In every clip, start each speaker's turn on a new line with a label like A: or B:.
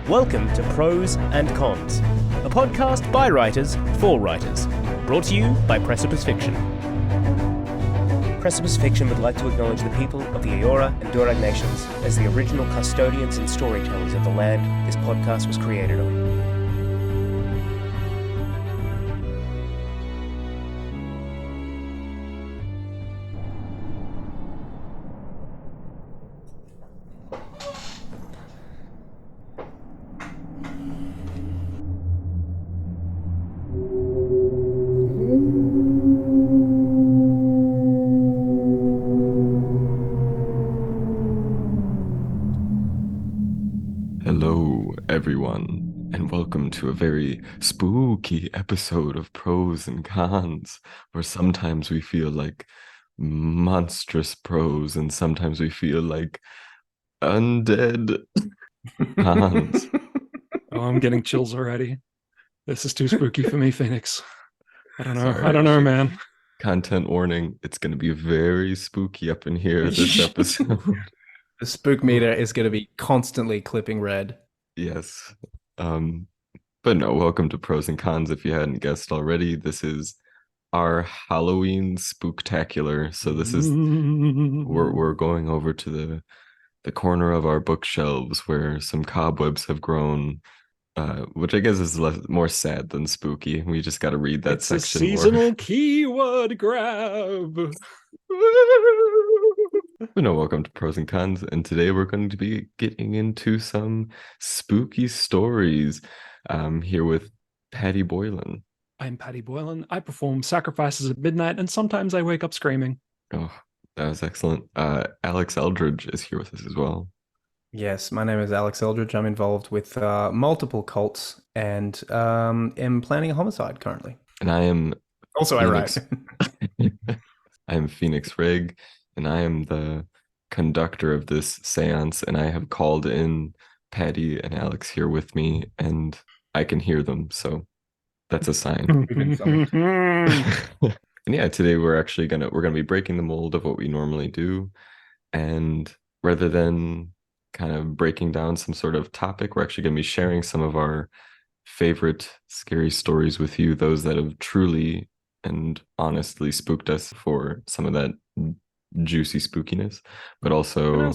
A: Welcome to Prose and Cons, a podcast by writers for writers, brought to you by Precipice Fiction. Precipice Fiction would like to acknowledge the people of the Eora and Durag nations as the original custodians and storytellers of the land this podcast was created on.
B: Hello, everyone, and welcome to a very spooky episode of Pros and Cons, where sometimes we feel like monstrous pros and sometimes we feel like undead cons.
C: Oh, I'm getting chills already. This is too spooky for me, Phoenix. I don't know.
B: Sorry.
C: I don't know, man.
B: Content warning, it's going to be very spooky up in here this episode.
D: The spook meter is going to be constantly clipping red.
B: Yes. But no, welcome to Pros and Cons. If you hadn't guessed already, this is our Halloween Spooktacular. So this is we're going over to the corner of our bookshelves where some cobwebs have grown, which I guess is more sad than spooky. We just got to read that
C: it's
B: section.
C: A seasonal keyword grab.
B: But no, welcome to Pros and Cons, and today we're going to be getting into some spooky stories. Here with Paddy Boylan.
C: I'm Paddy Boylan. I perform sacrifices at midnight, and sometimes I wake up screaming.
B: Oh, that was excellent. Alex Eldridge is here with us as well.
D: Yes, my name is Alex Eldridge. I'm involved with multiple cults and am planning a homicide currently.
B: And I am
D: also
B: Phoenix.
D: I write.
B: I am Phoenix Rigg, and I am the conductor of this seance, and I have called in Paddy and Alex here with me, and I can hear them, so that's a sign. And yeah, today we're gonna be breaking the mold of what we normally do, and rather than kind of breaking down some sort of topic, we're actually gonna be sharing some of our favorite scary stories with you, those that have truly and honestly spooked us for some of that juicy spookiness, but also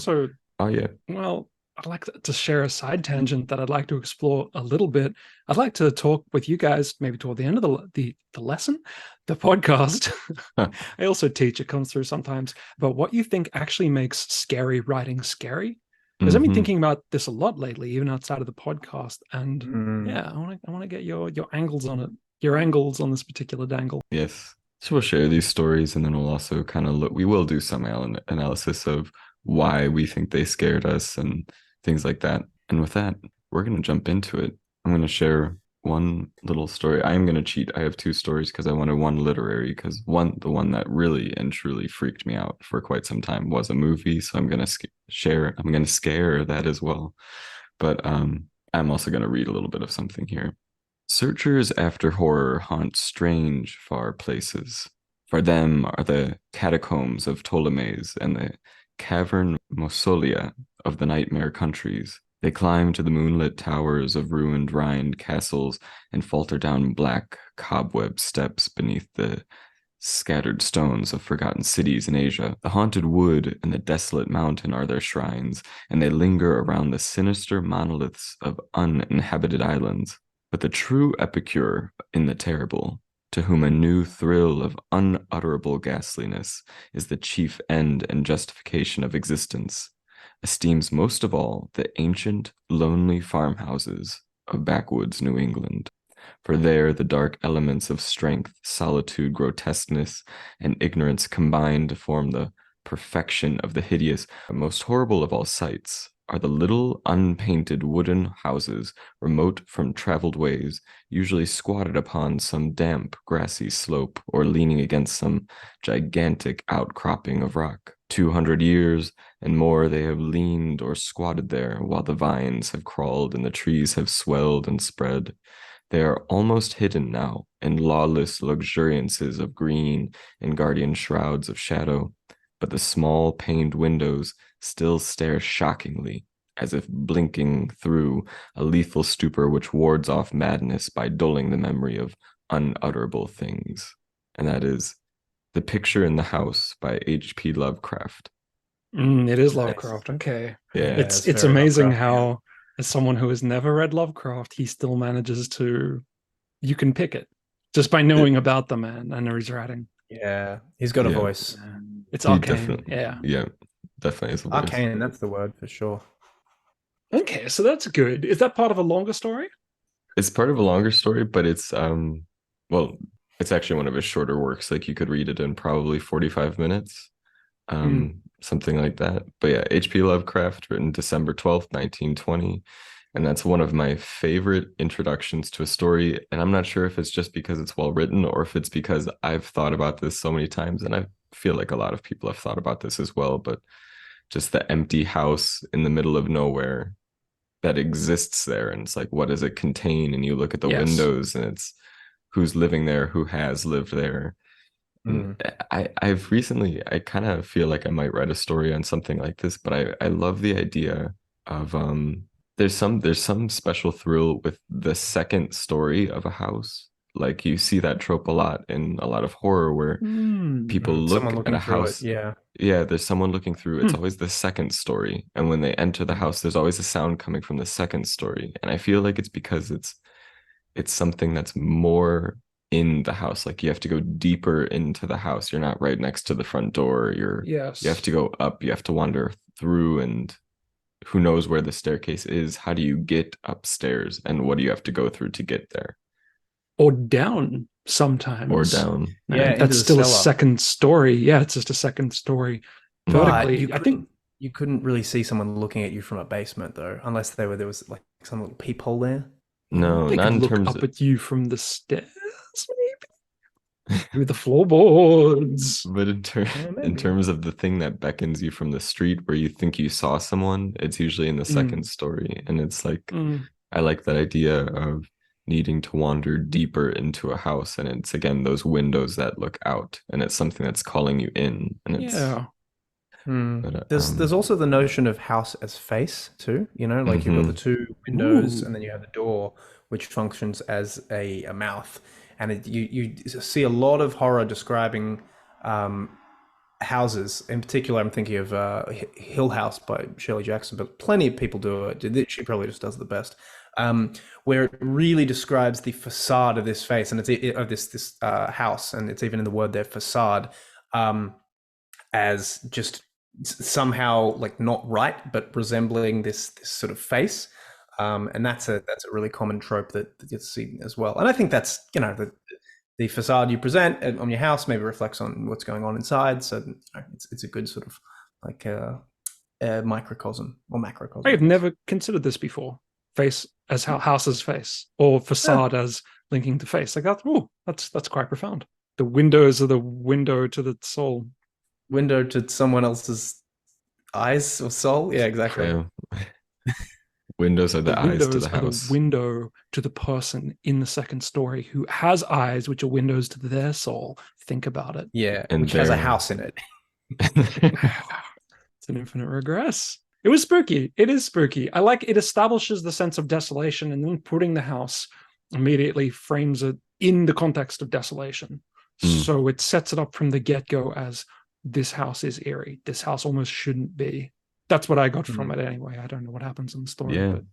B: oh yeah,
C: well, I'd like to share a side tangent that I'd like to explore a little bit. I'd like to talk with you guys maybe toward the end of the lesson, the podcast. I also teach, it comes through sometimes, about what you think actually makes scary writing scary. Because I've been thinking about this a lot lately, even outside of the podcast, and yeah, I want to get your angles on it. Your angles on this particular dangle.
B: Yes. So we'll share these stories, and then we'll also kind of we will do some analysis of why we think they scared us and things like that. And with that, we're going to jump into it. I'm going to share one little story. I am going to cheat. I have two stories because I wanted one literary, because the one that really and truly freaked me out for quite some time was a movie. So I'm going to scare that as well. But I'm also going to read a little bit of something here. Searchers after horror haunt strange, far places. For them are the catacombs of Ptolemies and the cavern mausolea of the nightmare countries. They climb to the moonlit towers of ruined Rhine castles and falter down black cobweb steps beneath the scattered stones of forgotten cities in Asia. The haunted wood and the desolate mountain are their shrines, and they linger around the sinister monoliths of uninhabited islands. But the true epicure in the terrible, to whom a new thrill of unutterable ghastliness is the chief end and justification of existence, esteems most of all the ancient, lonely farmhouses of backwoods New England. For there the dark elements of strength, solitude, grotesqueness, and ignorance combine to form the perfection of the hideous. Most horrible of all sights are the little unpainted wooden houses, remote from traveled ways, usually squatted upon some damp, grassy slope or leaning against some gigantic outcropping of rock. 200 years and more they have leaned or squatted there, while the vines have crawled and the trees have swelled and spread. They are almost hidden now in lawless luxuriances of green and guardian shrouds of shadow, but the small paned windows still stare shockingly as if blinking through a lethal stupor which wards off madness by dulling the memory of unutterable things. And that is The Picture in the House by H.P. Lovecraft.
C: It is
D: Nice.
C: Lovecraft. Okay.
B: Yeah.
C: It's
D: very
C: amazing
D: Lovecraft, yeah.
C: how, as someone who has never read Lovecraft, he still manages to, you can pick it just by knowing about the man and his writing.
D: Yeah, he's got a
B: Yeah.
D: voice.
C: It's
B: He
C: arcane.
B: definitely,
C: Yeah.
B: definitely is a voice.
D: Arcane, that's the word for sure.
C: Okay, so that's good. Is that part of a longer story?
B: It's part of a longer story, but it's well, it's actually one of his shorter works. Like you could read it in probably 45 minutes. Something like that. But yeah, H.P. Lovecraft, written December 12th, 1920. And that's one of my favorite introductions to a story. And I'm not sure if it's just because it's well written or if it's because I've thought about this so many times. And I feel like a lot of people have thought about this as well. But just the empty house in the middle of nowhere that exists there. And it's like, what does it contain? And you look at the
C: Yes.
B: windows and it's who's living there, who has lived there. I've recently, I kind of feel like I might write a story on something like this, but I love the idea of there's some special thrill with the second story of a house. Like you see that trope a lot in a lot of horror where people look
D: Someone
B: at
D: looking
B: a
D: through
B: house.
D: it,
B: Yeah, there's someone looking through. It's always the second story. And when they enter the house, there's always a sound coming from the second story. And I feel like it's because it's something that's more in the house. Like you have to go deeper into the house. You're not right next to the front door. You have to go up, you have to wander through, and who knows where the staircase is. How do you get upstairs, and what do you have to go through to get there?
C: Or down sometimes.
B: Or down.
D: Yeah,
C: That's
D: into the
C: still a
D: cellar.
C: second story. Yeah, it's just a second story vertically.
D: But
C: I think
D: you couldn't really see someone looking at you from a basement though, unless there was like some little peephole there.
B: No,
C: they
B: not
C: could
B: in
C: look
B: terms
C: up
B: of,
C: at you from the stairs, maybe through the floorboards.
B: but in
D: maybe.
B: terms of the thing that beckons you from the street where you think you saw someone, it's usually in the second story. And it's like, I like that idea of needing to wander deeper into a house, and it's again those windows that look out, and it's something that's calling you in, and it's But,
D: There's also the notion of house as face too. You know, like you've got the two windows, and then you have the door, which functions as a mouth. And you see a lot of horror describing houses. In particular, I'm thinking of Hill House by Shirley Jackson, but plenty of people do it. She probably just does the best. Where it really describes the facade of this face, and it's of this house, and it's even in the word there, facade, as just somehow like not right, but resembling this sort of face, and that's a really common trope that gets seen as well. And I think that's, you know, the facade you present on your house maybe reflects on what's going on inside. So you know, it's a good sort of like a microcosm or macrocosm.
C: I have never considered this before. Face as house as face, or facade as linking to face. Like that. Oh, that's quite profound. The windows are the window to the soul.
D: Window to someone else's eyes or soul. Yeah, exactly.
B: Yeah. Windows are the eyes to the
C: Are
B: house.
C: the window to the person in the second story who has eyes, which are windows to their soul. Think about it.
D: Yeah,
B: And
D: which has a house in it.
C: It's an infinite regress. It was spooky. It is spooky. I like it. Establishes the sense of desolation, and then putting the house immediately frames it in the context of desolation. So it sets it up from the get-go as this house is eerie. This house almost shouldn't be. That's what I got from it anyway. I don't know what happens in the story.
B: Yeah.
C: But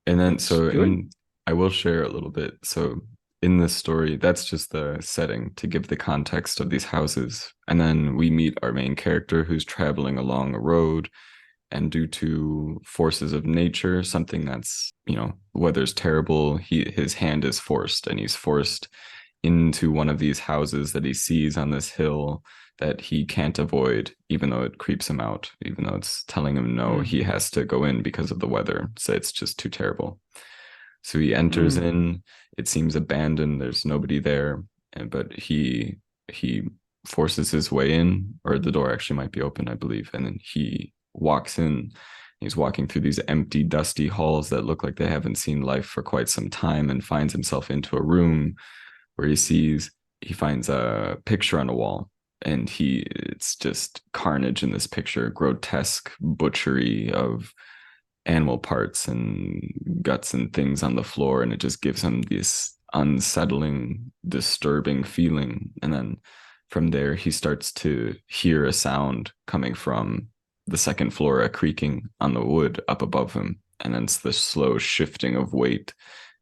B: And then I will share a little bit. So in this story, that's just the setting to give the context of these houses. And then we meet our main character who's traveling along a road, and due to forces of nature, something that's, you know, weather's terrible, his hand is forced, and he's forced into one of these houses that he sees on this hill that he can't avoid, even though it creeps him out, even though it's telling him no, he has to go in because of the weather. So it's just too terrible. So he enters in, it seems abandoned, there's nobody there, but he forces his way in, or the door actually might be open, I believe, and then he walks in. He's walking through these empty, dusty halls that look like they haven't seen life for quite some time, and finds himself into a room where he finds a picture on a wall, and it's just carnage in this picture, grotesque butchery of animal parts and guts and things on the floor, and it just gives him this unsettling, disturbing feeling. And then from there, he starts to hear a sound coming from the second floor, a creaking on the wood up above him. And then it's the slow shifting of weight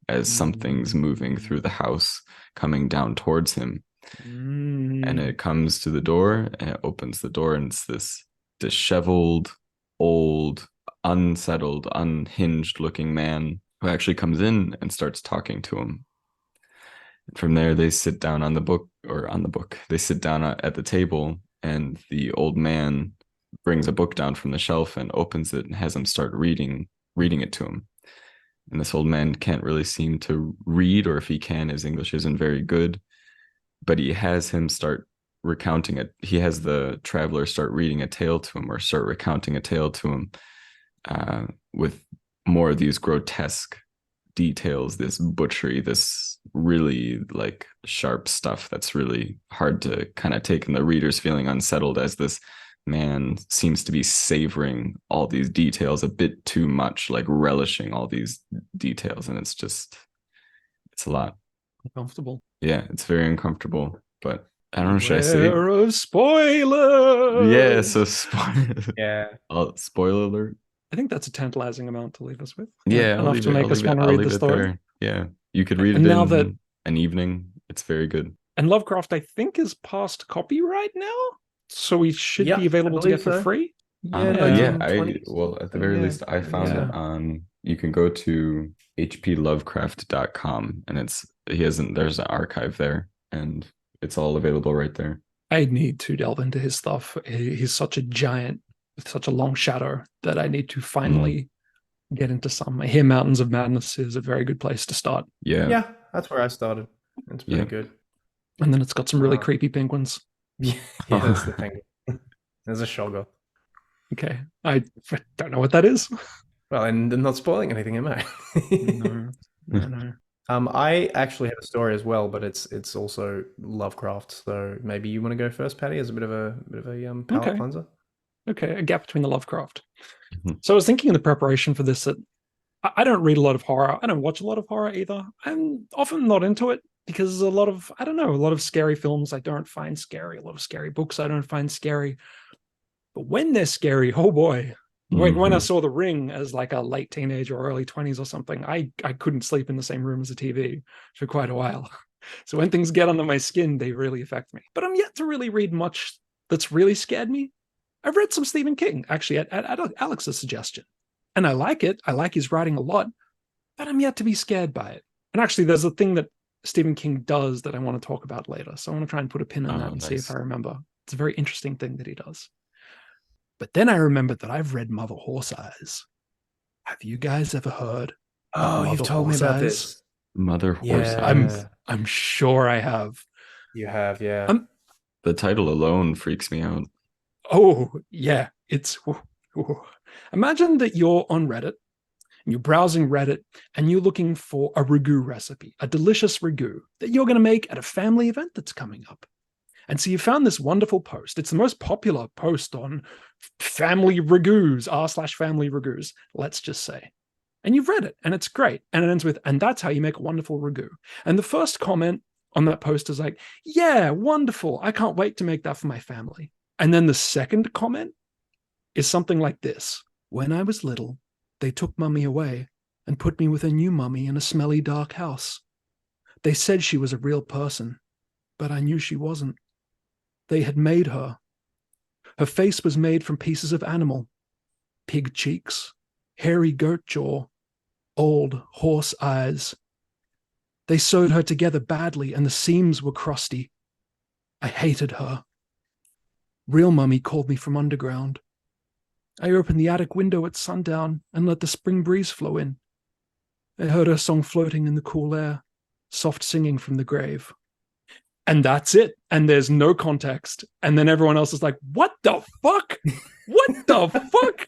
B: as something's moving through the house, coming down towards him. And it comes to the door, and it opens the door, and it's this disheveled, old, unsettled, unhinged looking man who actually comes in and starts talking to him. And from there, they sit down they sit down at the table, and the old man brings a book down from the shelf and opens it and has him start reading it to him. And this old man can't really seem to read, or if he can, his English isn't very good, but he has him start recounting it. He has the traveler start reading a tale to him, or start recounting a tale to him, with more of these grotesque details, this butchery, this really like sharp stuff that's really hard to kind of take, and the reader's feeling unsettled as this man seems to be savoring all these details a bit too much, like relishing all these details, and it's a lot.
C: Uncomfortable.
B: Yeah, it's very uncomfortable, but I don't know, should I say
C: of spoilers?
B: yeah, so spoiler.
D: Yeah.
B: Spoiler alert.
C: I think that's a tantalizing amount to leave us with.
B: Yeah,
C: enough to make us want to read the story.
B: there. Yeah, you could read
C: And
B: it
C: now
B: in
C: that-
B: an evening. It's very good.
C: And Lovecraft, I think, is past copyright now, so we should
D: Yep,
C: be available
D: I
C: to get
D: believe
C: for
D: so.
C: free.
B: Yeah,
D: 1920s.
B: well, at the very
D: Yeah.
B: least, I found
C: Yeah.
B: it on. You can go to hplovecraft.com, and there's an archive there, and it's all available right there.
C: I need to delve into his stuff. He's such a giant with such a long shadow that I need to finally get into some. I hear Mountains of Madness is a very good place to start.
B: Yeah.
D: That's where I started. It's pretty
B: Yeah.
D: good.
C: And then it's got some really
D: Wow.
C: creepy penguins.
D: Yeah, that's the thing. There's a shoggoth.
C: Okay. I don't know what that is.
D: Well, and I'm not spoiling anything, am I?
C: No.
D: I actually have a story as well, but it's also Lovecraft. So maybe you want to go first, Paddy, as a bit of a palate
C: Okay.
D: cleanser.
C: Okay, a gap between the Lovecraft.
B: Mhm.
C: So I was thinking in the preparation for this that I don't read a lot of horror. I don't watch a lot of horror either. I'm often not into it because a lot of scary films I don't find scary. A lot of scary books I don't find scary. But when they're scary, oh boy. When I saw The Ring as like a late teenager or early 20s or something, I couldn't sleep in the same room as a TV for quite a while. So when things get under my skin, they really affect me. But I'm yet to really read much that's really scared me. I've read some Stephen King, actually, at Alex's suggestion. And I like it. I like his writing a lot, but I'm yet to be scared by it. And actually, there's a thing that Stephen King does that I want to talk about later. So I want to try and put a pin in that and see if
B: nice.
C: I remember. It's a very interesting thing that he does. But then I remembered that I've read Mother Horse Eyes. Have you guys ever heard?
D: Oh, you've
C: Mother
D: told me
C: Horse
D: about
C: Eyes?
D: this.
B: Mother Horse
D: Yeah.
B: Eyes.
C: I'm sure I have.
D: You have, yeah.
B: The title alone freaks me out.
C: Oh, yeah. It's. Imagine that you're on Reddit and you're browsing Reddit and you're looking for a ragu recipe, a delicious ragu that you're going to make at a family event that's coming up. And so you found this wonderful post. It's the most popular post on family ragus, r/family ragus, let's just say. And you've read it and it's great. And it ends with, and that's how you make a wonderful ragu. And the first comment on that post is like, yeah, wonderful. I can't wait to make that for my family. And then the second comment is something like this. When I was little, they took mummy away and put me with a new mummy in a smelly, dark house. They said she was a real person, but I knew she wasn't. They had made her. Her face was made from pieces of animal, pig cheeks, hairy goat jaw, old horse eyes. They sewed her together badly and the seams were crusty. I hated her. Real mummy called me from underground. I opened the attic window at sundown and let the spring breeze flow in. I heard her song floating in the cool air, soft singing from the grave. And that's it. And there's no context. And then everyone else is like, what the fuck? What the fuck?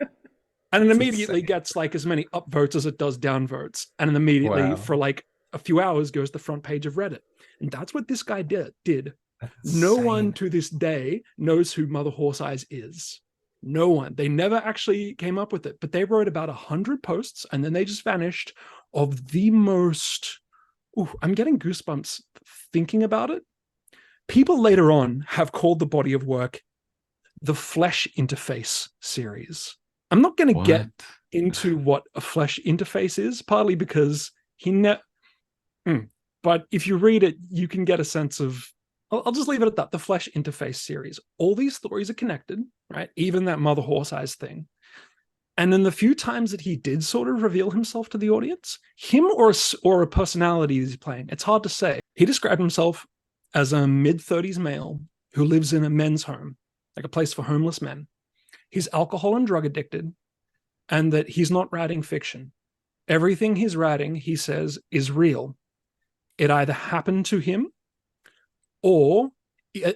C: And it immediately gets like as many upvotes as it does downvotes. And then immediately
D: Wow.
C: for like a few hours goes to the front page of Reddit. And that's what this guy did.
D: That's
C: No one
D: insane.
C: to this day knows who Mother Horse Eyes is. No one. They never actually came up with it, but they wrote about 100 posts and then they just vanished of the most. Ooh, I'm getting goosebumps thinking about it. People later on have called the body of work the Flesh Interface series. I'm not going to get into what a flesh interface is, partly because but if you read it, you can get a sense of, I'll just leave it at that, the Flesh Interface series. All these stories are connected, right? Even that Mother Horse Eyes thing. And then the few times that he did sort of reveal himself to the audience, him or a personality he's playing, it's hard to say. He described himself as a mid-30s male who lives in a men's home, like a place for homeless men. He's alcohol and drug addicted, and that he's not writing fiction. Everything he's writing, he says, is real. It either happened to him or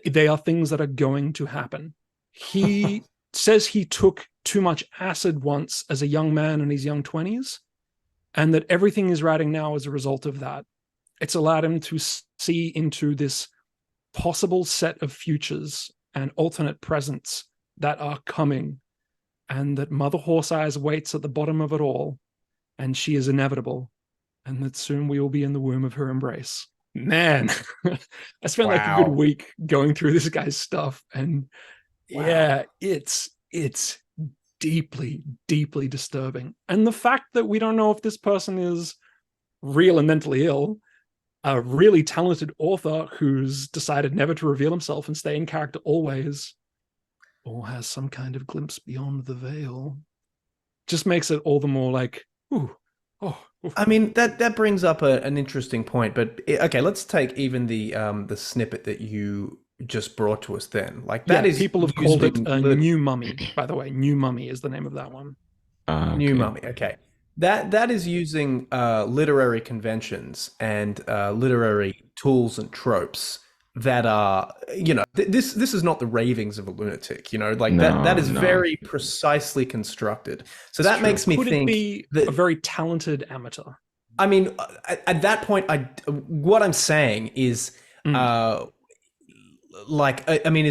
C: they are things that are going to happen. He says he took too much acid once as a young man in his young 20s, and that everything he's writing now is a result of that. It's allowed him to see into this possible set of futures and alternate presents that are coming, and that Mother Horse Eyes waits at the bottom of it all, and she is inevitable, and that soon we will be in the womb of her embrace. Man, I spent like a good week going through this guy's stuff, and yeah, it's deeply, deeply disturbing. And the fact that we don't know if this person is real and mentally ill, a really talented author who's decided never to reveal himself and stay in character always, or has some kind of glimpse beyond the veil, just makes it all the more like, ooh.
D: I mean, that brings up an interesting point, but okay, let's take even the snippet that you just brought to us then. Like that is
C: people have called it a new mummy, by the way. New Mummy is the name of that one.
B: Okay.
D: New Mummy, okay. That is using literary conventions and literary tools and tropes that are, this is not the ravings of a lunatic, like that is very precisely constructed. So that makes me think,
C: could it be a very talented amateur?
D: I mean, at that point, what I'm saying is, is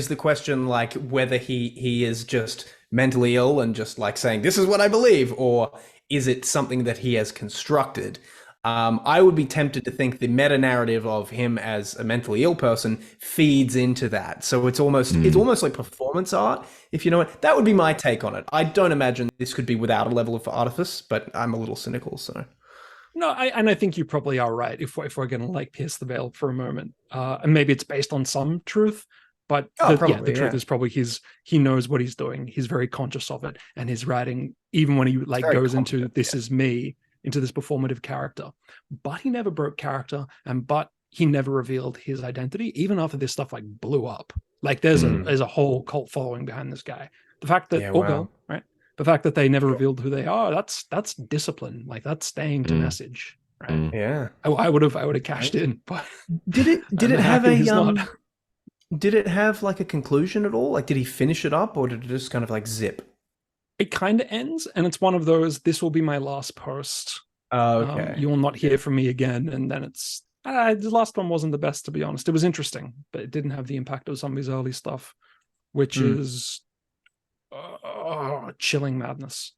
D: the question like whether he is just mentally ill and just like saying, this is what I believe, or is it something that he has constructed? I would be tempted to think the meta narrative of him as a mentally ill person feeds into that. So it's almost like performance art, if you know it. That would be my take on it. I don't imagine this could be without a level of artifice, but I'm a little cynical. So
C: no, I think you probably are right. If we're going to like pierce the veil for a moment, and maybe it's based on some truth, but the truth is probably he knows what he's doing. He's very conscious of it, and his writing, even when he like goes into this is me, into this performative character, but he never broke character, but he never revealed his identity, even after this stuff like blew up. Like there's a whole cult following behind this guy. The fact that girl, right? The fact that they never revealed who they are, that's discipline. Like that's staying to message, right?
D: Yeah.
C: I would have cashed in, but
D: did it have did it have like a conclusion at all? Like did he finish it up, or did it just kind of like zip?
C: It kind of ends, and it's one of those, this will be my last post.
D: Oh, okay.
C: You will not hear from me again. And then it's, the last one wasn't the best, to be honest. It was interesting, but it didn't have the impact of some of his early stuff, which is chilling madness.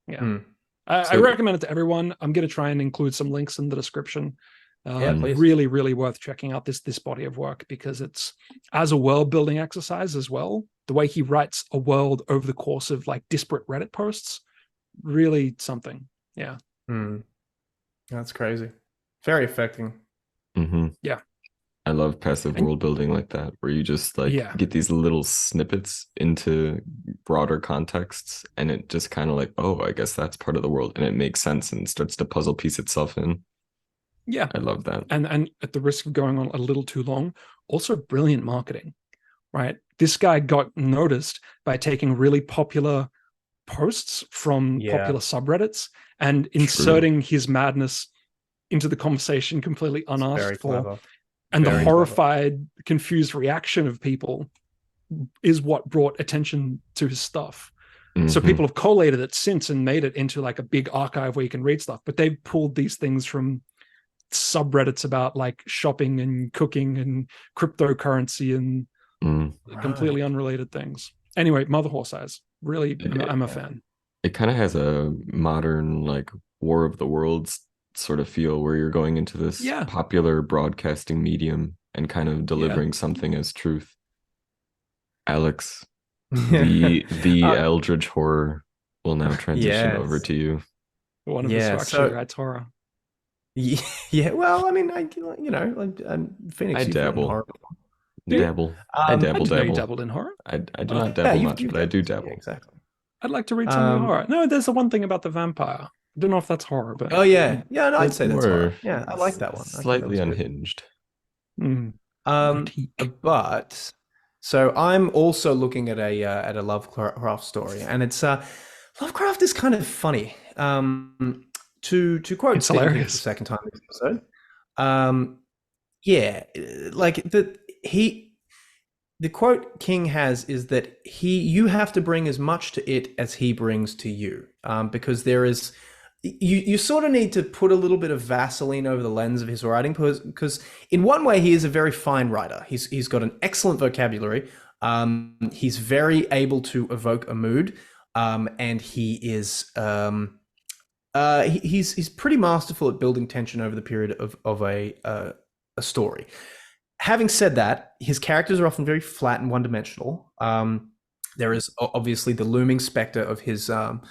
C: Yeah. I recommend it to everyone. I'm going to try and include some links in the description. Really, really worth checking out this body of work, because it's, as a world building exercise as well, the way he writes a world over the course of like disparate Reddit posts, really something. Yeah.
D: That's crazy. Very affecting.
C: Yeah.
B: I love passive world building like that, where you just like get these little snippets into broader contexts, and it just kind of like, oh, I guess that's part of the world, and it makes sense and starts to puzzle piece itself in.
C: Yeah.
B: I love that.
C: And at the risk of going on a little too long, also brilliant marketing, right? This guy got noticed by taking really popular posts from popular subreddits and inserting his madness into the conversation completely unasked for. Clever. And the horrified, confused reaction of people is what brought attention to his stuff. So people have collated it since and made it into like a big archive where you can read stuff, but they've pulled these things from subreddits about like shopping and cooking and cryptocurrency and completely unrelated things. Anyway, Mother Horse Eyes. Really, I'm a fan.
B: It kind of has a modern like War of the Worlds sort of feel where you're going into this popular broadcasting medium and kind of delivering something as truth. Alex, the Eldritch horror will now transition over to you.
C: One of the structure guides horror.
D: Yeah, well, I mean, Phoenix.
B: I dabble.
D: Horror.
B: Dabble. I dabble.
C: You dabbled in horror.
B: I do not dabble much, but I do dabble.
D: Yeah, exactly.
C: I'd like to read some of the horror. No, there's the one thing about the vampire. I don't know if that's horror, but
D: no, I'd say that's horror. Yeah, I like that one.
B: Slightly unhinged.
D: But so I'm also looking at a Lovecraft story, and it's Lovecraft is kind of funny. To quote
C: it's hilarious.
D: The second time this episode, the quote King has is that you have to bring as much to it as he brings to you, because there is you sort of need to put a little bit of Vaseline over the lens of his writing, because in one way he is a very fine writer. He's got an excellent vocabulary. He's very able to evoke a mood, and he is he's pretty masterful at building tension over the period of a story. Having said that, his characters are often very flat and one-dimensional. There is obviously the looming specter of his racism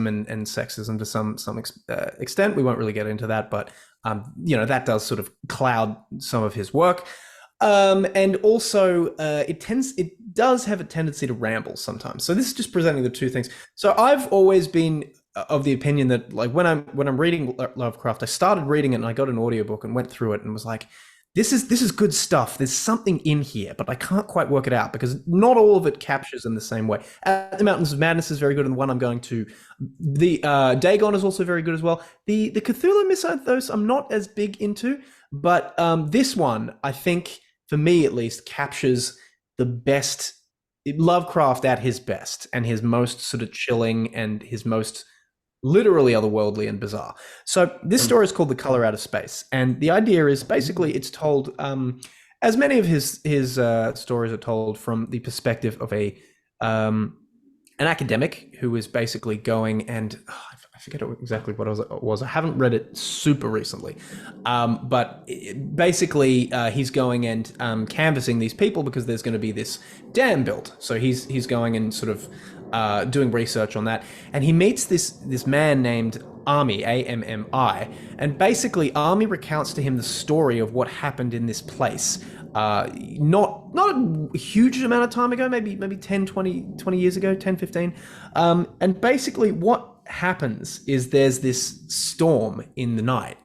D: and sexism to some extent. We won't really get into that, but that does sort of cloud some of his work. And also, it does have a tendency to ramble sometimes. So this is just presenting the two things. So I've always been of the opinion that, like, when I'm reading Lovecraft, I started reading it and I got an audiobook and went through it and was like, this is good stuff. There's something in here, but I can't quite work it out because not all of it captures in the same way. The Mountains of Madness is very good, and the one I'm going to, the Dagon is also very good as well. The Cthulhu Mythos I'm not as big into, but this one, I think, for me at least, captures the best Lovecraft at his best and his most sort of chilling and his most literally otherworldly and bizarre. So this story is called The Color Out of Space, and the idea is basically it's told, as many of his stories are told, from the perspective of an academic who is basically going and I forget exactly what it was. I haven't read it super recently, but basically he's going and canvassing these people because there's going to be this dam built. So he's going and sort of doing research on that, and he meets this man named Ammi, Ammi, and basically Ammi recounts to him the story of what happened in this place. Not a huge amount of time ago, maybe 10, 20 years ago, 10, 15. And basically what happens is there's this storm in the night,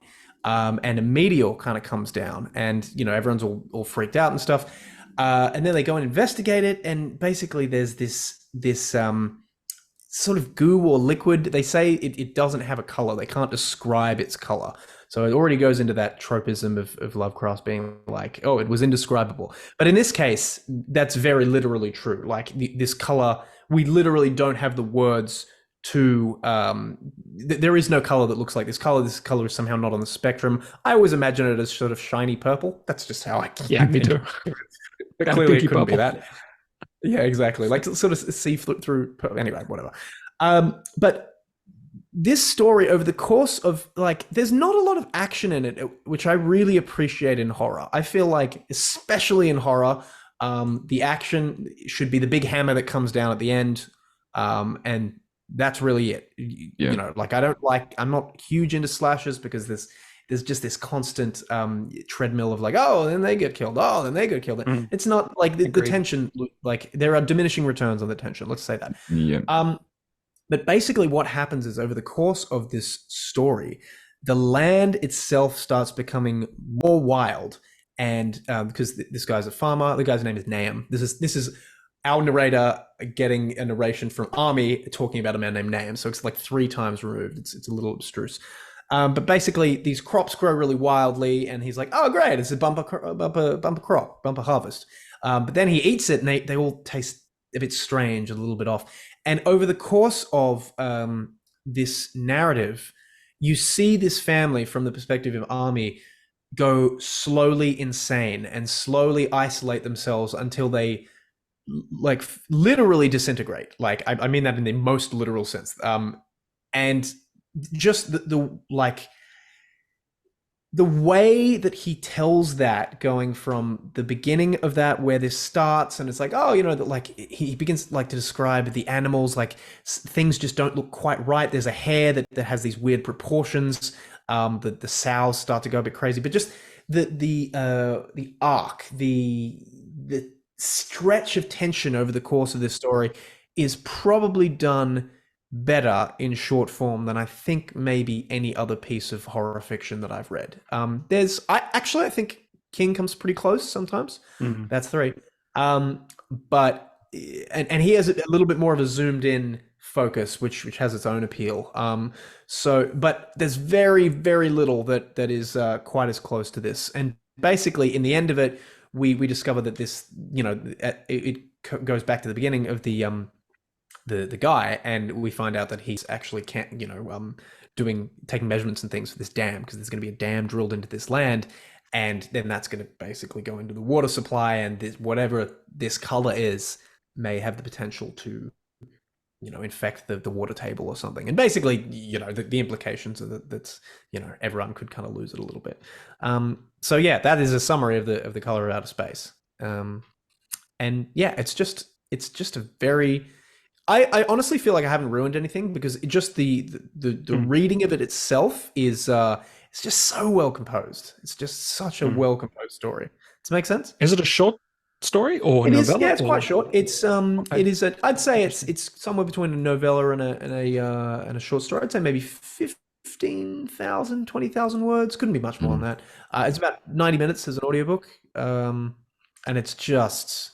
D: and a meteor kind of comes down, and everyone's all freaked out and stuff. And then they go and investigate it, and basically there's this sort of goo or liquid. They say it doesn't have a color. They can't describe its color. So it already goes into that tropism of Lovecraft being like, oh, it was indescribable. But in this case, that's very literally true. Like this color, we literally don't have the words to, there is no color that looks like this color. This color is somehow not on the spectrum. I always imagine it as sort of shiny purple. That's just how I
C: me too.
D: But clearly it couldn't be that. Yeah, exactly. Like sort of see through. Anyway, whatever. But this story, over the course of, like, there's not a lot of action in it, which I really appreciate in horror. I feel like, especially in horror, the action should be the big hammer that comes down at the end, and that's really it. Like I'm not huge into slashers because there's just this constant treadmill of like, oh, then they get killed. Oh, then they get killed. It's not like the tension, like there are diminishing returns on the tension. Let's say that.
B: Yeah.
D: But basically what happens is over the course of this story, the land itself starts becoming more wild. And because this guy's a farmer, the guy's name is Naam. This is our narrator getting a narration from Ammi talking about a man named Naam. So it's like 3 times removed. It's a little abstruse. But basically these crops grow really wildly, and he's like, oh great, it's a bumper crop, bumper harvest. But then he eats it, and they all taste a bit strange, a little bit off. And over the course of this narrative, you see this family from the perspective of Ammi go slowly insane and slowly isolate themselves until they like literally disintegrate. Like I mean that in the most literal sense. And just the like the way that he tells that, going from the beginning of that where this starts, and it's like, oh, you know, that like he begins like to describe the animals, like things just don't look quite right. There's a hair that has these weird proportions. The sows start to go a bit crazy, but just the arc, the stretch of tension over the course of this story is probably done better in short form than I think maybe any other piece of horror fiction that I've read. I think King comes pretty close sometimes.
C: Mhm.
D: That's 3. But he has a little bit more of a zoomed in focus, which has its own appeal. But there's very, very little that is quite as close to this. And basically, in the end of it, we discover that this, you know, it goes back to the beginning of the guy, and we find out that he's actually taking measurements and things for this dam, because there's going to be a dam drilled into this land, and then that's going to basically go into the water supply, and whatever this color is may have the potential to, you know, infect the water table or something. And basically, you know, the implications are that's, you know, everyone could kind of lose it a little bit. So yeah, that is a summary of the color of outer space. And yeah, it's just a very, I honestly feel like I haven't ruined anything, because the reading of it itself is it's just so well composed. It's just such a well composed story. Does that make sense?
C: Is it a short story or a novella?
D: Yeah, it's quite short. It's it is I'd say it's somewhere between a novella and a short story. I'd say maybe 15,000, 20,000 words. Couldn't be much more than that. It's about 90 minutes as an audiobook. And it's just,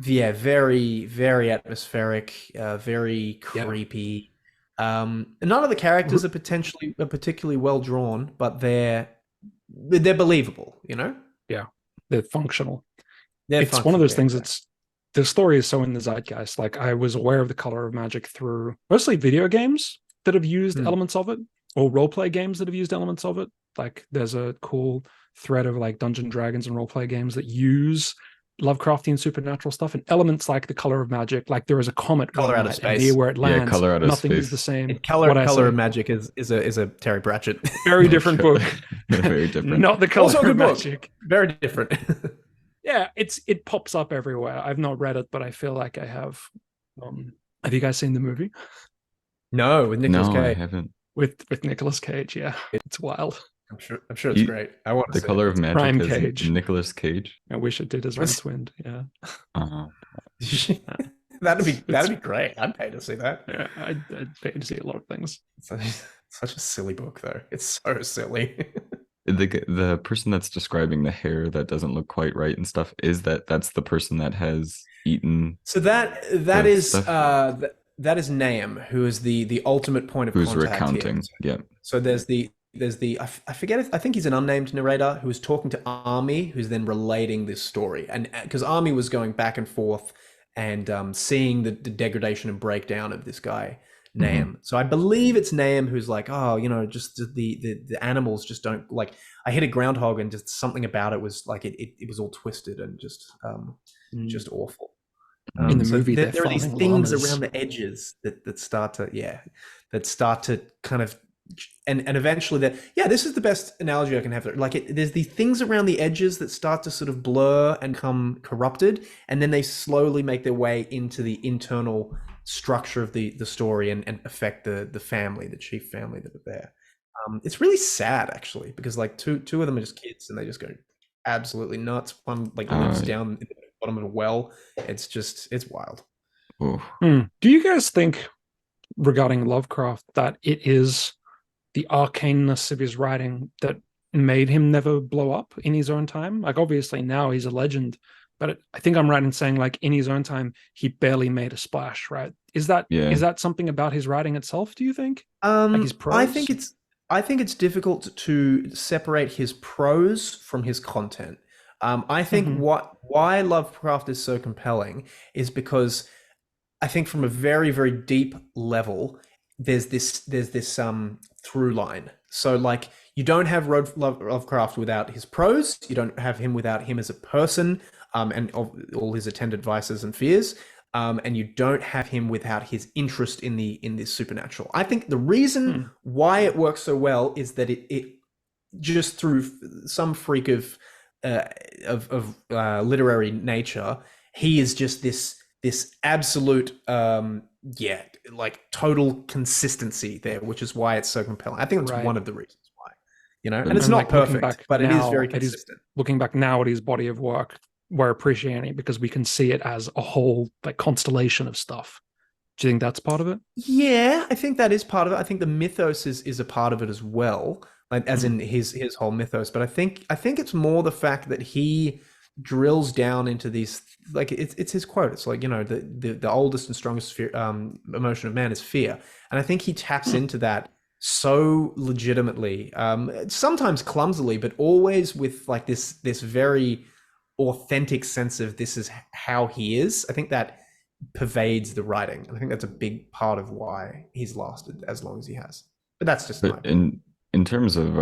D: yeah, very, very atmospheric, very creepy. None of the characters are particularly well drawn, but they're believable, you know?
C: Yeah, they're functional.
D: It's
C: one of those things that's, the story is so in the zeitgeist. Like, I was aware of the color of magic through mostly video games that have used elements of it, or role-play games that have used elements of it. Like, there's a cool thread of like Dungeons & Dragons and role-play games that use Lovecraftian supernatural stuff, and elements like the color of magic. Like, there is a comet
D: color out of space,
C: near where it lands.
B: Color out of
C: nothing
B: space
C: is the same.
D: Color of magic is a Terry Pratchett.
C: Very different book.
B: Very different.
C: Not the color
D: Also a good
C: of
D: book.
C: magic.
D: Very different.
C: Yeah, it pops up everywhere. I've not read it, but I feel like I have. Have you guys seen the movie?
D: No, with Nicolas Cage.
B: I haven't.
C: With Nicolas Cage, yeah, it's wild.
D: I'm sure it's great. I want to
B: The Color of Magic
C: Prime
B: is
C: Cage.
B: Nicolas Cage.
C: I wish it did as Rincewind. Yeah,
D: that'd be great. I'd pay to see that.
C: yeah, I'd pay to see a lot of things.
D: Such a silly book, though. It's so silly.
B: The person that's describing the hair that doesn't look quite right and stuff, that's the person that has eaten.
D: So that is Nahum, who is the ultimate point of
B: who's
D: contact
B: recounting.
D: Here.
B: Yeah.
D: So there's the I forget, I think he's an unnamed narrator who was talking to Army, who's then relating this story, and because Army was going back and forth and seeing the degradation and breakdown of this guy Nahum. So I believe it's Nahum who's like, oh, you know, just the animals just don't, like, I hit a groundhog and just something about it was like it was all twisted and just awful.
C: In the movie,
D: there are these things
C: llamas
D: around the edges that start to kind of, and eventually this is the best analogy I can have. There's these things around the edges that start to sort of blur and become corrupted, and then they slowly make their way into the internal structure of the story and affect the family, the chief family that are there. It's really sad, actually, because like two of them are just kids and they just go absolutely nuts. One like lives down in the bottom of a well. It's wild.
C: Do you guys think, regarding Lovecraft, that it is the arcaneness of his writing that made him never blow up in his own time? Like, obviously now he's a legend, but I think I'm right in saying, like, in his own time he barely made a splash, right? Is that something about his writing itself, do you think? Like his prose?
D: I think it's difficult to separate his prose from his content. I think why Lovecraft is so compelling is because I think from a very, very deep level, there's this through line. So like, you don't have Lovecraft without his prose. You don't have him without him as a person. and all his attendant vices and fears. And you don't have him without his interest in the supernatural. I think the reason why it works so well is that it just through some freak of literary nature, he is just this absolute like total consistency there, which is why it's so compelling. I think that's one of the reasons why, and it's not perfect, but it is very consistent.
C: Looking back now at his body of work, we're appreciating it because we can see it as a whole like constellation of stuff. Do you think that's part of it?
D: Yeah, I think that is part of it. I think the mythos is a part of it as well, like as in his whole mythos. But I think it's more the fact that he drills down into these, like it's his quote. It's like, the oldest and strongest emotion of man is fear, and I think he taps into that so legitimately, sometimes clumsily, but always with like this very authentic sense of this is how he is. I think that pervades the writing, and I think that's a big part of why he's lasted as long as he has. But that's just
B: in terms of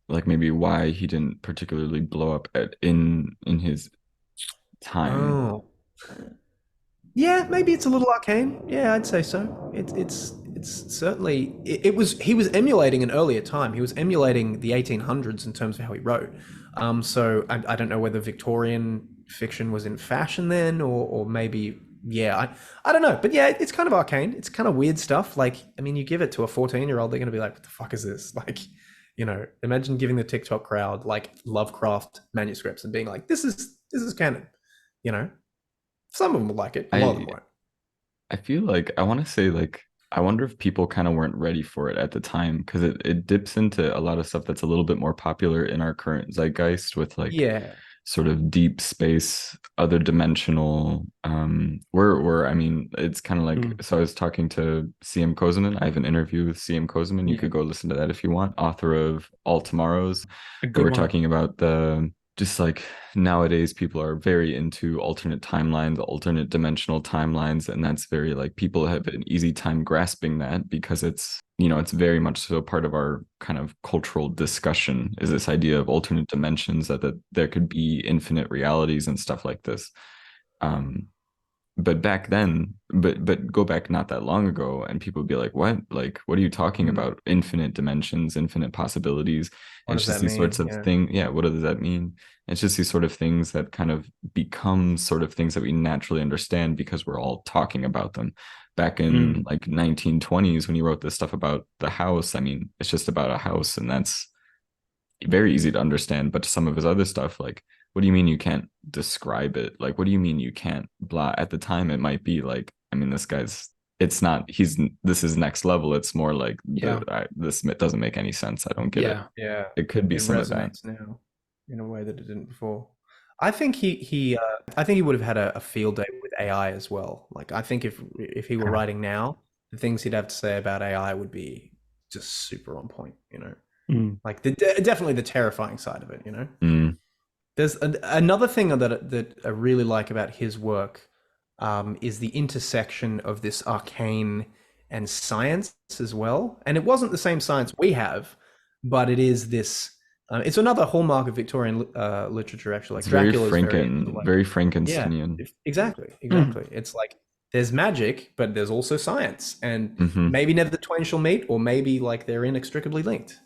B: like maybe why he didn't particularly blow up in his time.
D: Yeah, maybe it's a little arcane. Yeah, I'd say so. It's certainly he was emulating an earlier time. He was emulating the 1800s in terms of how he wrote. So I don't know whether Victorian fiction was in fashion then, or maybe I don't know. But yeah, it's kind of arcane. It's kind of weird stuff. Like, I mean, you give it to a 14-year-old, they're going to be like, "What the fuck is this?" Like, imagine giving the TikTok crowd like Lovecraft manuscripts and being like, "This is canon." Some of them will like it. A lot of them won't.
B: I feel like I want to say like I wonder if people kind of weren't ready for it at the time, because it dips into a lot of stuff that's a little bit more popular in our current zeitgeist with like sort of deep space, other dimensional. I mean, it's kind of like so I was talking to CM Kozeman. I have an interview with CM Kozeman. You could go listen to that if you want. Author of All Tomorrows. We're talking about just like nowadays people are very into alternate timelines, alternate dimensional timelines, and that's very like people have an easy time grasping that because it's it's very much so part of our kind of cultural discussion, is this idea of alternate dimensions, that there could be infinite realities and stuff like this. But back then, but go back not that long ago, and people would be like, "What? Like, what are you talking about? Infinite dimensions, infinite possibilities?" And it's just these sorts of things. Yeah, what does that mean? It's just these sort of things that kind of become sort of things that we naturally understand because we're all talking about them. Back in like 1920s, when he wrote this stuff about the house, I mean, it's just about a house, and that's very easy to understand. But some of his other stuff, like, what do you mean you can't describe it? Like, what do you mean you can't blah? At the time, it might be like, I mean, this is next level. It's more like, this doesn't make any sense. I don't get it.
D: Yeah.
B: It could be some of that
D: now in a way that it didn't before. I think he would have had a field day with AI as well. Like, I think if he were writing now, the things he'd have to say about AI would be just super on point, like definitely the terrifying side of it, There's another thing that I really like about his work, is the intersection of this arcane and science as well. And it wasn't the same science we have, but it is this. It's another hallmark of Victorian literature, actually. Like, Dracula is
B: very Frankensteinian.
D: Yeah, exactly. It's like there's magic, but there's also science, and maybe never the twain shall meet, or maybe like they're inextricably linked.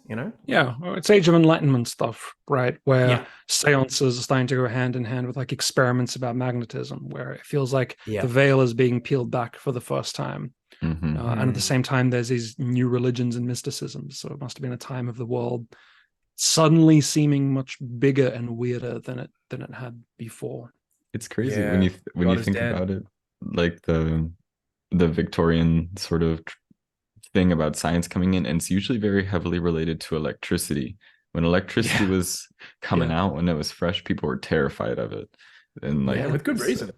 C: Yeah, it's Age of Enlightenment stuff, right? Where seances are starting to go hand in hand with like experiments about magnetism, where it feels like the veil is being peeled back for the first time. And at the same time, there's these new religions and mysticisms. So it must have been a time of the world suddenly seeming much bigger and weirder than it had before.
B: It's crazy when you think about it, like the Victorian sort of thing about science coming in, and it's usually very heavily related to electricity. When electricity was coming out, when it was fresh, people were terrified of it, and like
D: with good reason.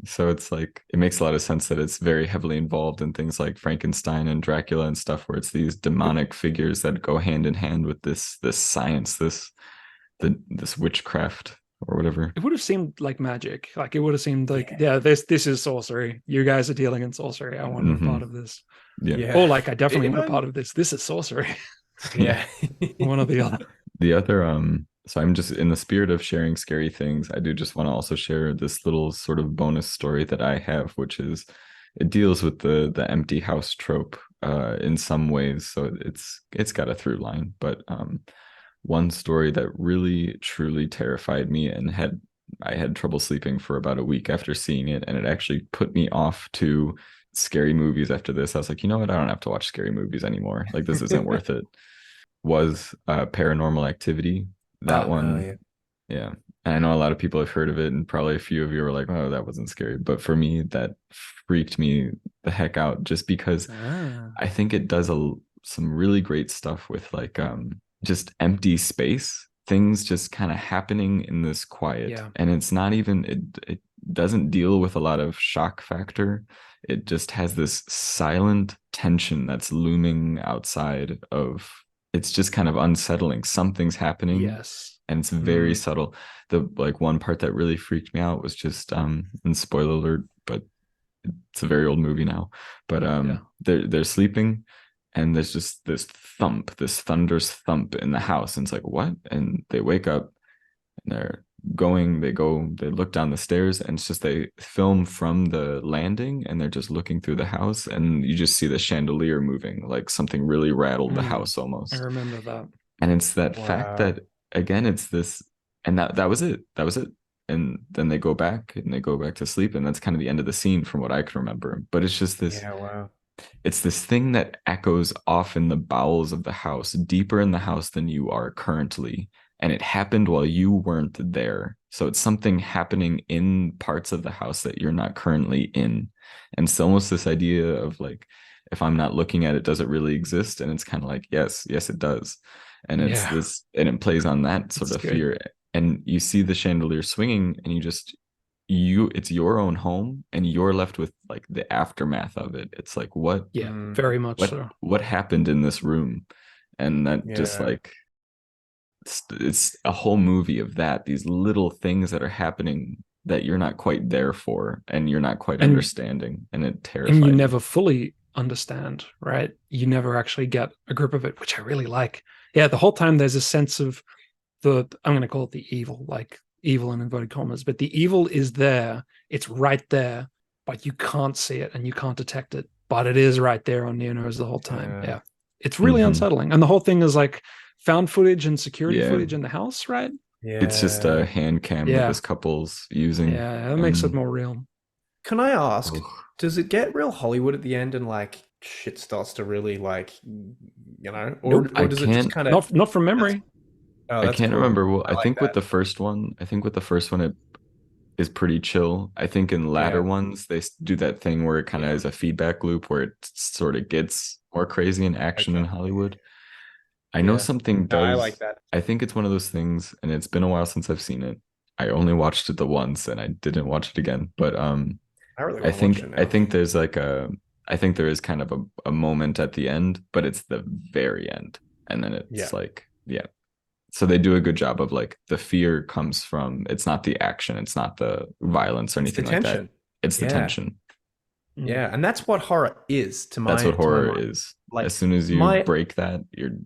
B: So it's like, it makes a lot of sense that it's very heavily involved in things like Frankenstein and Dracula and stuff, where it's these demonic figures that go hand in hand with this science, this witchcraft or whatever.
C: It would have seemed like magic. Like, it would have seemed like, this is sorcery. You guys are dealing in sorcery. I want to be part of this. Or like, I definitely want a part of this. This is sorcery.
D: Yeah.
C: One or the other.
B: The other So I'm just, in the spirit of sharing scary things, I do just want to also share this little sort of bonus story that I have, which is, it deals with the empty house trope in some ways. So it's got a through line. But one story that really truly terrified me, and I had trouble sleeping for about a week after seeing it, and it actually put me off to scary movies after this. I was like, you know what? I don't have to watch scary movies anymore. Like, this isn't worth it. Was Paranormal Activity. That one, yeah. And I know a lot of people have heard of it, and probably a few of you are like, oh, that wasn't scary. But for me, that freaked me the heck out, just because I think it does some really great stuff with like just empty space, things just kind of happening in this quiet.
C: Yeah.
B: And it's not even, it doesn't deal with a lot of shock factor. It just has this silent tension that's looming outside of, it's just kind of unsettling. Something's happening.
C: Yes.
B: And it's very subtle. The like one part that really freaked me out was just and spoiler alert, but it's a very old movie now. But they're sleeping, and there's just this thump, this thunderous thump in the house, and it's like, what? And they wake up, and they look down the stairs, and it's just, they film from the landing, and they're just looking through the house, and you just see the chandelier moving, like something really rattled the house almost.
C: I remember that.
B: And it's that fact that, again, it's this, and that was it. And then they go back to sleep, and that's kind of the end of the scene from what I can remember. But it's just this, it's this thing that echoes off in the bowels of the house, deeper in the house than you are currently. And it happened while you weren't there. So it's something happening in parts of the house that you're not currently in. And it's almost this idea of like, if I'm not looking at it, does it really exist? And it's kind of like, yes, it does. And it's this, and it plays on that sort of fear. And you see the chandelier swinging, and it's your own home, and you're left with like the aftermath of it. It's like, what?
C: Yeah, very much so.
B: What happened in this room? And that just like, it's a whole movie of that, these little things that are happening that you're not quite there for, and you're not quite understanding, and it terrifies
C: you.
B: And you
C: never fully understand, right? You never actually get a grip of it, which I really like. Yeah, the whole time there's a sense of I'm going to call it the evil, like evil in inverted commas, but the evil is there. It's right there, but you can't see it and you can't detect it, but it is right there on your nose the whole time. Yeah. It's really unsettling. And the whole thing is like found footage and security footage in the house, right?
B: Yeah. It's just a hand cam that this couple's using.
C: Yeah, that makes it more real.
D: Can I ask, does it get real Hollywood at the end and like shit starts to really like, or does it just kind of...
C: Not from memory.
B: I can't remember. Well, I think with the first one, it is pretty chill. I think in latter ones, they do that thing where it kind of has a feedback loop where it sort of gets more crazy in action in Hollywood. I know something does.
D: I like that.
B: I think it's one of those things, and it's been a while since I've seen it. I only watched it the once, and I didn't watch it again. But I think there's like I think there is kind of a moment at the end, but it's the very end, and then it's like So they do a good job of like, the fear comes from, it's not the action, it's not the violence or anything like that. It's the tension.
D: Yeah, and that's what horror is to my.
B: That's what horror is. Like, as soon as you break that,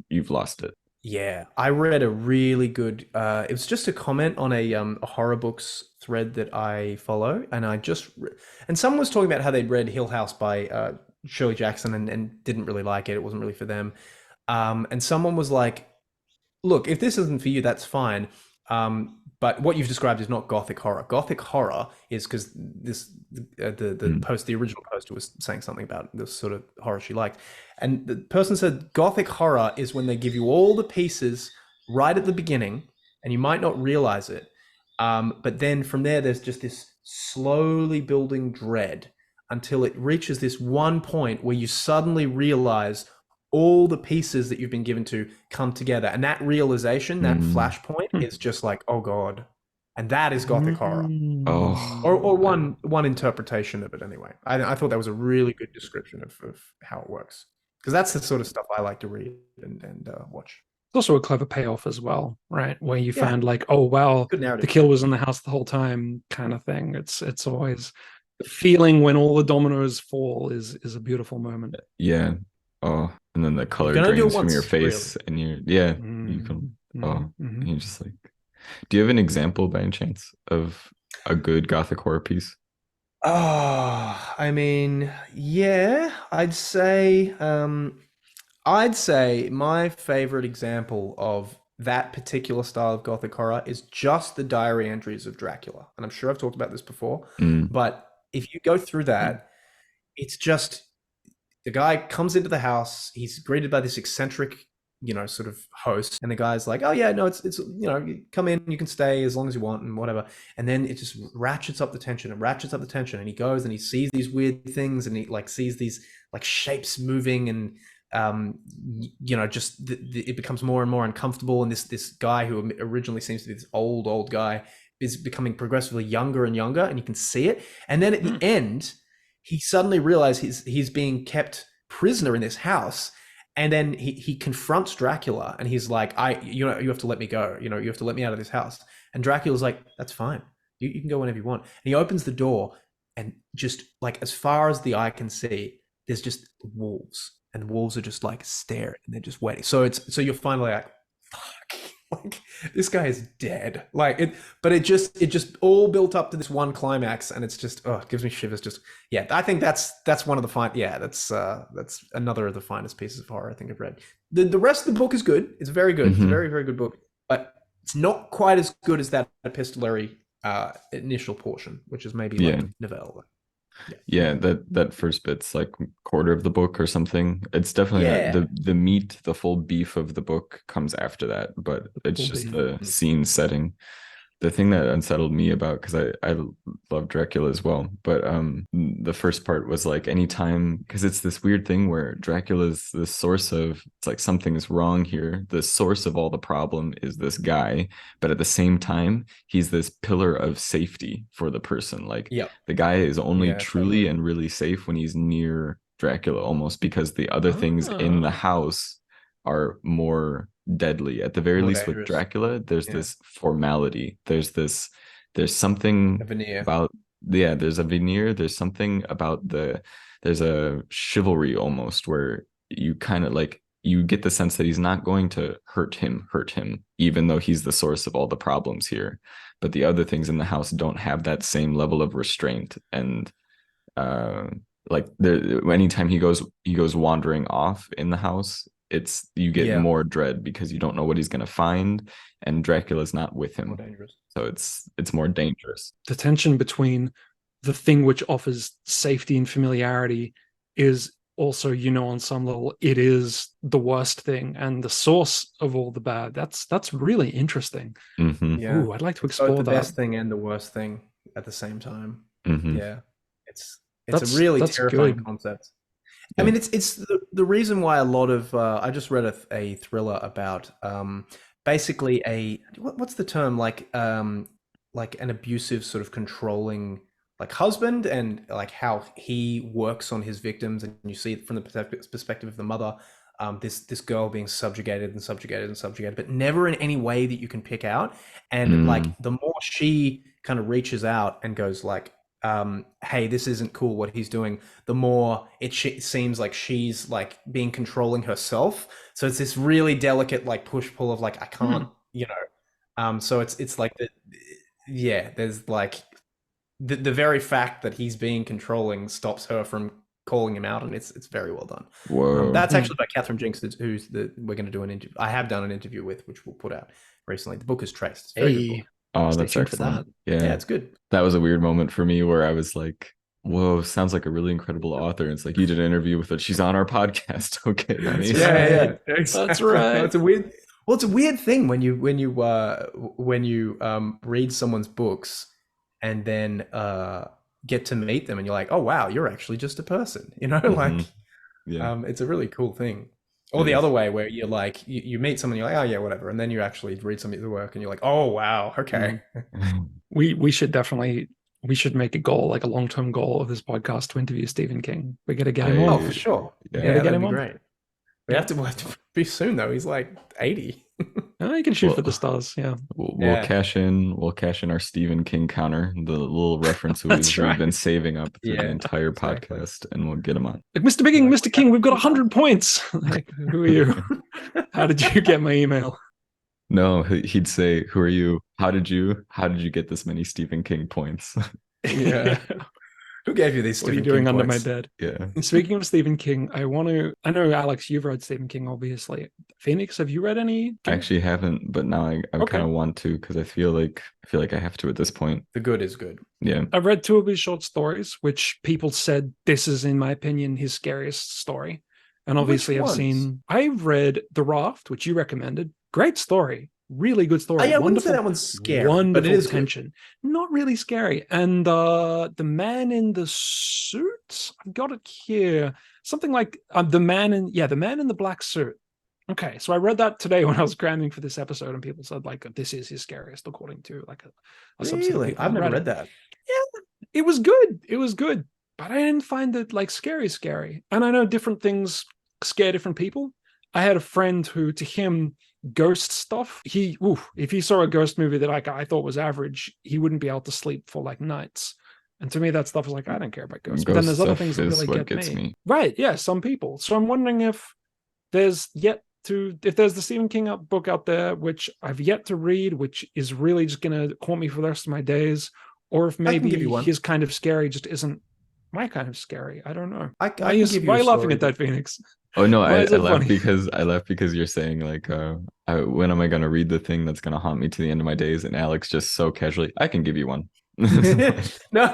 B: you've lost it.
D: Yeah, I read a really good. It was just a comment on a horror books thread that I follow, and and someone was talking about how they'd read Hill House by Shirley Jackson and didn't really like it. It wasn't really for them. And someone was like, "Look, if this isn't for you, that's fine. But what you've described is not gothic horror. Gothic horror is because the original poster was saying something about this sort of horror she liked. And the person said gothic horror is when they give you all the pieces right at the beginning and you might not realize it. But then from there, there's just this slowly building dread until it reaches this one point where you suddenly realize all the pieces that you've been given to come together. And that realization, that flashpoint is just like, oh God. And that is gothic horror.
B: Oh.
D: Or one interpretation of it anyway. I thought that was a really good description of how it works. Because that's the sort of stuff I like to read and watch.
C: It's also a clever payoff as well, right? Where you find like, oh, wow, the kill was in the house the whole time kind of thing. It's always the feeling when all the dominoes fall is a beautiful moment.
B: Yeah. Oh, and then the color drains from your face, and you can. And you're just like, Do you have an example by any chance of a good gothic horror piece?
D: Oh, I mean, yeah, I'd say my favorite example of that particular style of gothic horror is just the diary entries of Dracula. And I'm sure I've talked about this before,
B: Mm,
D: but if you go through that, it's just the guy comes into the house, he's greeted by this eccentric, sort of host, and the guy's like, "Oh yeah, no, it's you come in, you can stay as long as you want and whatever." And then it just ratchets up the tension and ratchets up the tension, and he goes and he sees these weird things, and he like sees these like shapes moving, and just it becomes more and more uncomfortable, and this guy who originally seems to be this old guy is becoming progressively younger and younger, and you can see it. And then at the end, he suddenly realizes he's being kept prisoner in this house. And then he confronts Dracula, and he's like, you have to let me go. You have to let me out of this house. And Dracula's like, that's fine. You can go whenever you want. And he opens the door, and just like as far as the eye can see, there's just wolves, and the wolves are just like staring, and they're just waiting. So you're finally like, fuck, like this guy is dead. Like it, but it just all built up to this one climax, and it's just it gives me shivers. Just I think that's one of the fine. Yeah, that's another of the finest pieces of horror I think I've read. The rest of the book is good. It's very good. It's a very, very good book, but it's not quite as good as that epistolary initial portion, which is maybe like novella.
B: Yeah, that first bit's like quarter of the book or something. It's definitely the meat, the full beef of the book comes after that, but it's just the scene setting. The thing that unsettled me about, because I love Dracula as well, but the first part was like anytime, because it's this weird thing where Dracula's the source of, it's like something is wrong here. The source of all the problem is this guy, but at the same time, he's this pillar of safety for the person. Like the guy is only truly and really safe when he's near Dracula, almost, because the other things in the house are more deadly. At the very least dangerous. With Dracula, there's this formality, there's something about there's a veneer, there's something about there's a chivalry almost, where you kind of like, you get the sense that he's not going to hurt him even though he's the source of all the problems here, but the other things in the house don't have that same level of restraint. And like anytime he goes wandering off in the house, you get more dread because you don't know what he's going to find, and Dracula's not with him, so it's more dangerous.
C: The tension between the thing which offers safety and familiarity is also, on some level, it is the worst thing and the source of all the bad. That's really interesting. Ooh, I'd like to explore
D: both the
C: that.
D: best thing and the worst thing at the same time. It's
C: that's
D: a really
C: that's
D: terrifying
C: good.
D: concept. I mean, it's the reason why a lot of I just read a thriller about basically what's the term, like an abusive sort of controlling like husband, and like how he works on his victims, and you see it from the perspective of the mother, this girl being subjugated, but never in any way that you can pick out. And like the more she kind of reaches out and goes like, hey, this isn't cool what he's doing, the more it seems like she's like being controlling herself. So it's this really delicate like push-pull of like, I can't, so it's like there's like the very fact that he's being controlling stops her from calling him out, and it's very well done.
B: Whoa.
D: That's actually by Catherine Jinks, we're going to do an interview. I have done an interview with, which we'll put out recently. The book is traced. It's very good book.
B: Oh, that's excellent.
D: Yeah, it's good.
B: That was a weird moment for me where I was like, whoa, sounds like a really incredible author. It's like, you did an interview with her. She's on our podcast. Okay. Nice.
D: Yeah.
C: Exactly. That's right.
D: It's a weird thing when you read someone's books and then get to meet them, and you're like, oh wow, you're actually just a person, it's a really cool thing. Or the other way, where you're like, you meet someone, you're like, oh yeah, whatever, and then you actually read some of the work, and you're like, oh wow, okay.
C: We should make a goal, like a long-term goal of this podcast, to interview Stephen King. We got to get him on.
D: Oh, for sure. Yeah, that'd be great. We have to be soon though. He's like 80.
C: Oh, you can shoot for the stars. Yeah.
B: We'll cash in our Stephen King counter, the little reference we've been saving up through the entire podcast, and we'll get him on.
C: Like, Mr. Bigging, Mr. King, we've got 100 points. Like, who are you? How did you get my email?
B: No, he'd say, "Who are you? How did you get this many Stephen King points?"
D: Yeah. Who gave you these
C: What are you
D: Stephen
C: doing
D: King
C: under my
D: points?
C: bed?
B: Yeah.
C: Speaking of Stephen King, I know, Alex, you've read Stephen King, obviously. Phoenix, have you read any
B: I
C: King?
B: actually haven't, but now I kind
C: Okay.
B: of want to because I feel like I have to at this point.
D: The good is good.
B: Yeah.
C: I've read 2 of his short stories, which people said this is, in my opinion, his scariest story. And obviously,
D: Which ones?
C: I've read The Raft, which you recommended. Great story. Really good story.
D: Yeah, I wouldn't say
C: Wonderful,
D: that one's scary, but it
C: wonderful
D: is good.
C: tension. Not really scary. And the man in the suit, I've got it here. Something like the man in the black suit. Okay, so I read that today when I was cramming for this episode, and people said like this is his scariest, according to like a subset of
D: Really?
C: people
D: I've
C: on
D: never
C: Reddit.
D: read that.
C: Yeah, it was good. It was good, but I didn't find it like scary. And I know different things scare different people. I had a friend who, to him, ghost stuff, if he saw a ghost movie that I thought was average, he wouldn't be able to sleep for like nights. And to me, that stuff is like, I don't care about ghosts. But then there's other
B: Stuff
C: things that
B: is
C: really
B: what
C: get
B: gets me.
C: Right, yeah, some people. So I'm wondering if there's the Stephen King book out there, which I've yet to read, which is really just going to haunt me for the rest of my days, or if
D: I can give
C: maybe
D: you one.
C: his kind of scary just isn't my kind of scary. I don't know.
D: I
C: Why
D: can give you
C: are
D: a
C: you laughing
D: story
C: at that, Phoenix?
B: Oh no,
C: Why
B: I
C: is it
B: laughed
C: funny?
B: because you're saying like when am I gonna read the thing that's gonna haunt me to the end of my days? And Alex just so casually, I can give you one.
D: No,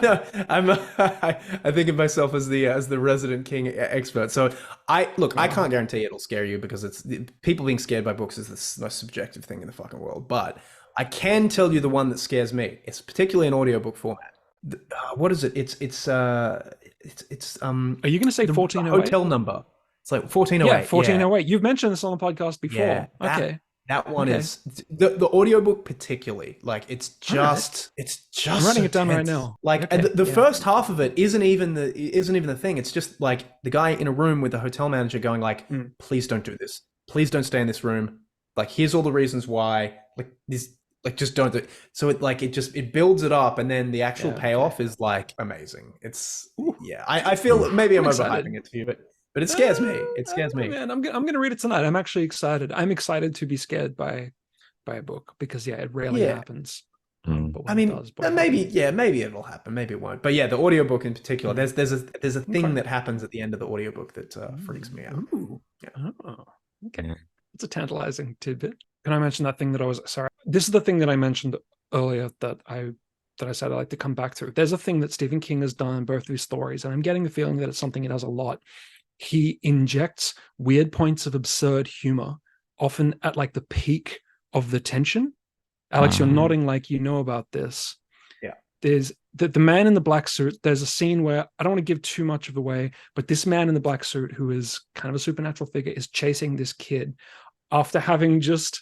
D: I think of myself as the resident King expert. So I can't guarantee it'll scare you because people being scared by books is the most subjective thing in the fucking world. But I can tell you the one that scares me. It's particularly in audiobook format. What is it? It's
C: Are you going to say
D: the
C: 1408?
D: hotel number. It's like 1408.
C: Yeah, 1408. You've mentioned this on the podcast before.
D: Yeah,
C: Okay.
D: That one
C: Okay.
D: is the audiobook particularly, like it's just
C: I'm writing
D: so
C: it down right
D: tense.
C: now.
D: Like
C: Okay,
D: and the
C: yeah.
D: first half of it isn't even the thing. It's just like the guy in a room with the hotel manager going like, please don't do this. Please don't stay in this room. Like here's all the reasons why. Like this, like just don't do it. So it builds it up, and then the actual payoff is like amazing. It's I feel maybe I'm overhyping it to you, but it scares me. It scares me.
C: Man, I'm gonna read it tonight. I'm actually excited. I'm excited to be scared by a book because it rarely happens. But when it does,
D: maybe it'll happen. Maybe it won't. But yeah, the audiobook in particular, there's a thing that happens at the end of the audiobook that freaks me out.
C: Ooh. Yeah. Oh, okay. It's a tantalizing tidbit. Can I mention that thing that I was sorry? This is the thing that I mentioned earlier that I said I like to come back to. There's a thing that Stephen King has done in both of his stories, and I'm getting the feeling that it's something he does a lot. He injects weird points of absurd humor, often at like the peak of the tension. Alex, you're nodding like you know about this.
D: Yeah.
C: There's the man in the black suit. There's a scene where I don't want to give too much of away, but this man in the black suit, who is kind of a supernatural figure, is chasing this kid after having just...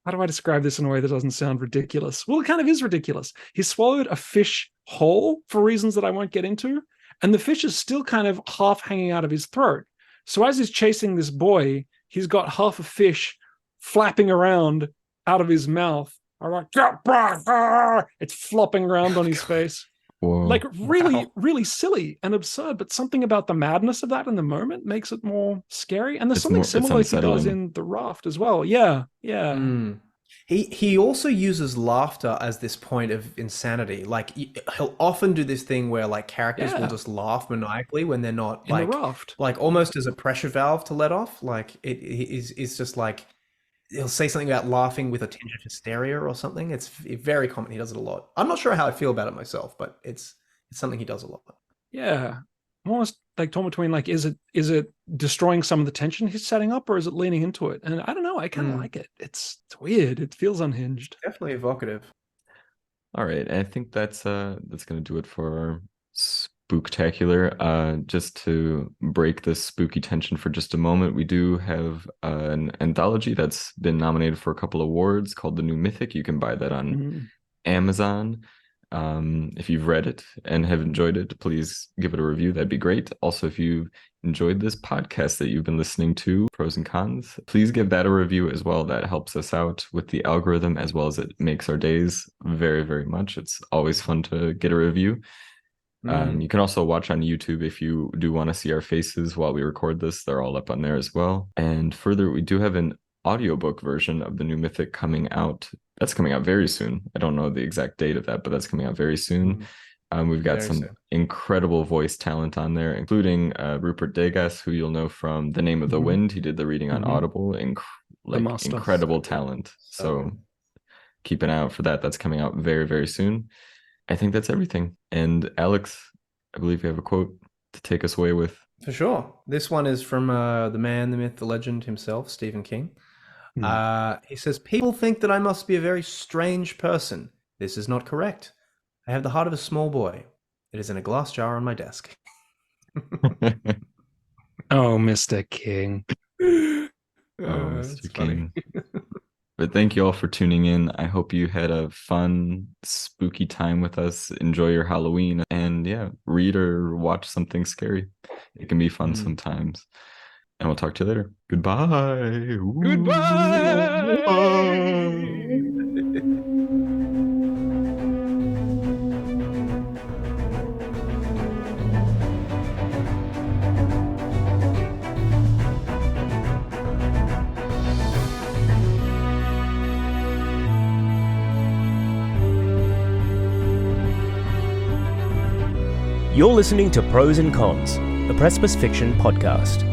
C: How do I describe this in a way that doesn't sound ridiculous? Well, it kind of is ridiculous. He swallowed a fish whole for reasons that I won't get into, and the fish is still kind of half hanging out of his throat. So as he's chasing this boy, he's got half a fish flapping around out of his mouth. It's flopping around on his face.
B: Whoa.
C: Like really silly and absurd, but something about the madness of that in the moment makes it more scary. And there's something similar he does in The Raft as well. Yeah.
D: He also uses laughter as this point of insanity. Like he'll often do this thing where like characters will just laugh maniacally when they're not
C: in The Raft.
D: Like almost as a pressure valve to let off. Like it's just like he'll say something about laughing with a tinge of hysteria or something. It's very common. He does it a lot. I'm not sure how I feel about it myself, but it's something he does a lot.
C: Yeah. I'm almost like torn between like, is it destroying some of the tension he's setting up, or is it leaning into it? And I don't know. I kind of like it. It's weird. It feels unhinged.
D: Definitely evocative.
B: All right. I think that's going to do it for our Spooktacular. Just to break this spooky tension for just a moment, we do have an anthology that's been nominated for a couple awards called The New Mythic. You can buy that on Amazon. If you've read it and have enjoyed it, please give it a review. That'd be great. Also, if you've enjoyed this podcast that you've been listening to, Pros and Cons, please give that a review as well. That helps us out with the algorithm, as well as it makes our days very, very much. It's always fun to get a review. You can also watch on YouTube if you do want to see our faces while we record this. They're all up on there as well. And further, we do have an audiobook version of the new Mythic coming out. That's coming out very soon. I don't know the exact date of that, but that's coming out very soon. We've got some incredible voice talent on there, including Rupert Degas, who you'll know from The Name of the Wind. He did the reading on Audible. Incredible talent. So keep an eye out for that. That's coming out very, very soon. I think that's everything. And Alex, I believe you have a quote to take us away with.
D: For sure. This one is from the man, the myth, the legend himself, Stephen King. He says, "People think that I must be a very strange person. This is not correct. I have the heart of a small boy. It is in a glass jar on my desk."
C: Oh, Mr. King.
B: Mr. King. But thank you all for tuning in. I hope you had a fun, spooky time with us. Enjoy your Halloween, and read or watch something scary. It can be fun sometimes. And we'll talk to you later. Goodbye.
A: You're listening to Prose and Cons, the Precipice Fiction podcast.